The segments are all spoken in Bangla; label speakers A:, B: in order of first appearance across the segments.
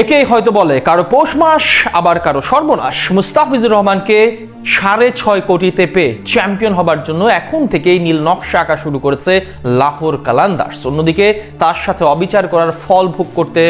A: একেই হয়তো বলে কারো পৌষ মাস, আবার কারো সর্বনাশ। মুস্তাফিজুর রহমানকে 6.5 কোটিতে পেয়ে চ্যাম্পিয়ন হবার জন্য এখন থেকেই নীল নকশা আঁকা শুরু করেছে লাহোর কালান্দার্স। অন্যদিকে তার সাথে অবিচার করার ফল ভোগ করতে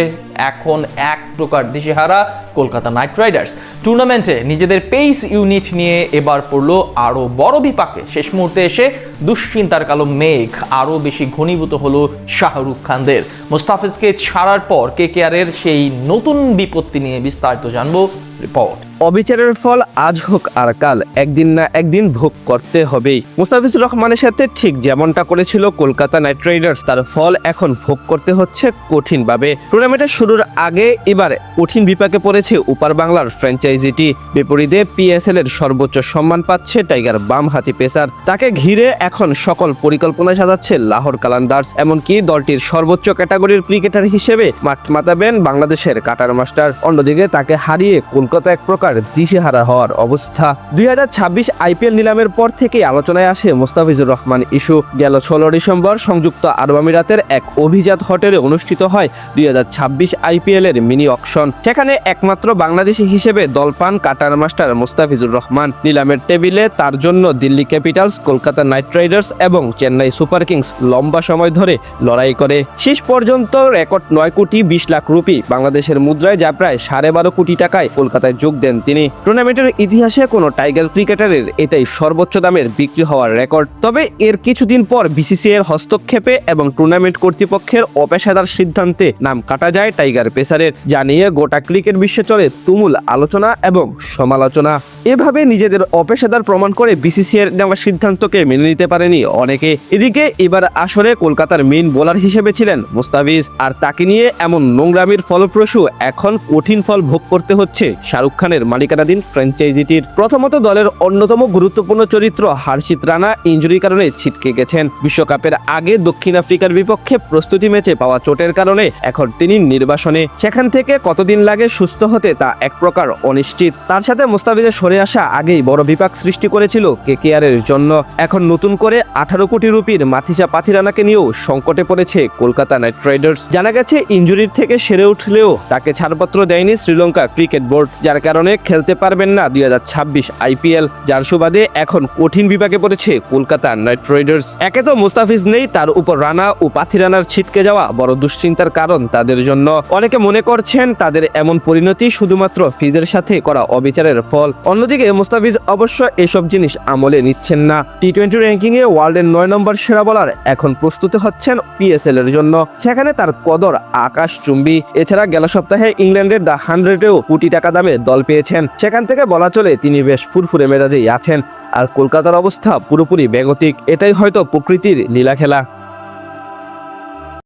A: এখন এক প্রকার দিশেহারা কলকাতা নাইট রাইডার্স। টুর্নামেন্টে নিজেদের পেস ইউনিট নিয়ে এবার পড়লো আরও বড় বিপাকে। শেষ মুহূর্তে এসে দুশ্চিন্তার কালো মেঘ আরও বেশি ঘনীভূত হলো শাহরুখ খানদের। মুস্তাফিজকে ছাড়ার পর কেকেআরের সেই নতুন বিপত্তি নিয়ে বিস্তারিত জানবো রিপোর্ট।
B: অবিচারের ফল আজ হোক আর কাল, একদিন না একদিন ভোগ করতে হবেই। মুস্তাফিজুর রহমানের সাথে ঠিক যেমনটা করেছিল কলকাতা নাইট রাইডার্স, তার ফল এখন ভোগ করতে হচ্ছে কঠিনভাবে। টুর্নামেন্টের শুরুর আগে এবার কঠিন বিপাকে পড়েছে উপার বাংলার ফ্র্যাঞ্চাইজিটি। বিপরীতে পিএসএল এর সর্বোচ্চ সম্মান পাচ্ছে টাইগার বামহাতি পেসার। তাকে ঘিরে এখন সকল পরিকল্পনা সাজাচ্ছে লাহোর কালান্দার্স। এমনকি দলটির সর্বোচ্চ ক্যাটাগরির ক্রিকেটার হিসেবে মাঠ মাতাবেন বাংলাদেশের কাটার মাস্টার। অন্যদিকে তাকে হারিয়ে কলকাতা এক প্রকার দিশেহারা হওয়ার অবস্থা। 2026 আইপিএল নিলামের পর থেকেই আলোচনায় আসে মুস্তাফিজুর রহমান ইস্যু। গেল 16 ডিসেম্বর সংযুক্ত আরব আমিরাতের এক অভিজাত হোটেলে অনুষ্ঠিত হয় 2026 আইপিএল এর মিনি অকশন। সেখানে একমাত্র বাংলাদেশি হিসেবে দল পান কাটার মাস্টার মুস্তাফিজুর রহমান। নিলামের টেবিলে তার জন্য Delhi Capitals, Kolkata night Riders এবং চেন্নাই সুপার কিংস লম্বা সময় ধরে লড়াই করে। শেষ পর্যন্ত রেকর্ড 9 কোটি 20 লাখ রুপি, বাংলাদেশের মুদ্রায় যা প্রায় 12.5 কোটি টাকায় কলকাতায় যোগ দেন তিনি। টুর্নামেন্টের ইতিহাসে কোনো টাইগার ক্রিকেটারের এটাই সর্বোচ্চ দামের বিক্রি হওয়ার রেকর্ড। তবে এর কিছুদিন পর বিসিসিআই এর হস্তক্ষেপে এবং টুর্নামেন্ট কর্তৃপক্ষের অপেশাদার সিদ্ধান্তে নাম কাটা যায় টাইগার পেসারের, যা নিয়ে গোটা ক্রিকেট বিশ্বে চলে তুমুল আলোচনা এবং সমালোচনা। এভাবে নিজেদের অপেশাদার প্রমাণ করে বিসিসিআই এর নেওয়া সিদ্ধান্তকে মেনে নিতে পারেনি অনেকে। এদিকে এবার আসরে কলকাতার মেইন বোলার হিসেবে ছিলেন মুস্তাফিজ, আর তাকে নিয়ে এমন নোংরামির ফলপ্রসূ এখন কঠিন ফল ভোগ করতে হচ্ছে শাহরুখ খানের মালিকানাধীন ফ্র্যাঞ্চাইজিটির। প্রথমত দলের অন্যতম গুরুত্বপূর্ণ চরিত্র হর্ষিত রানা ইনজুরির কারণে ছিটকে গেছেন। বিশ্বকাপের আগে দক্ষিণ আফ্রিকার বিপক্ষে প্রস্তুতি ম্যাচে পাওয়া চোটের কারণে এখন তিনি নির্বাসনে। সেখান থেকে কতদিন লাগে সুস্থ হতে তা এক প্রকার অনিশ্চিত। তার সাথে মুস্তাফিজের সরে আসা আগেই বড় বিপাক সৃষ্টি করেছিল কেকেআর এর জন্য। এখন নতুন করে 18 কোটি রুপির মাথিসা পাথিরানাকে নিয়েও সংকটে পড়েছে কলকাতা নাইট রাইডার্স। জানা গেছে ইনজুরির থেকে সেরে উঠলেও তাকে ছাড়পত্র দেয়নি শ্রীলঙ্কা ক্রিকেট বোর্ড, যার কারণে খেলতে পারবেন না 2026 আইপিএল। যার সুবাদে এখন কঠিন বিপাকে পড়েছে কলকাতা নাইট রাইডার্স। একে তো মুস্তাফিজ নেই, তার উপর রানা ও পাথিরানার ছিটকে যাওয়া বড় দুশ্চিন্তার কারণ তাদের জন্য। অনেকে মনে করছেন তাদের এমন পরিণতি শুধুমাত্র ফিজের সাথে করা অবিচারের ফল। অন্যদিকে মুস্তাফিজ অবশ্য এসব জিনিস আমলে নিচ্ছেন না। টি20 র্যাঙ্কিং এ ওয়ার্ল্ডের 9 নম্বর সেরা বলার এখন প্রস্তুত হচ্ছেন পিএসএল এর জন্য। সেখানে তার কদর আকাশচুম্বী। এছাড়া গেল সপ্তাহে ইংল্যান্ডের দ্য 100-এও কোটি টাকা দামে দল পেয়েছেন। সেখান থেকে বলা চলে তিনি বেশ ফুরফুরে মেজাজেই আছেন। আর কলকাতার অবস্থা পুরোপুরি বেগতিক। এটাই হয়তো প্রকৃতির লীলা খেলা।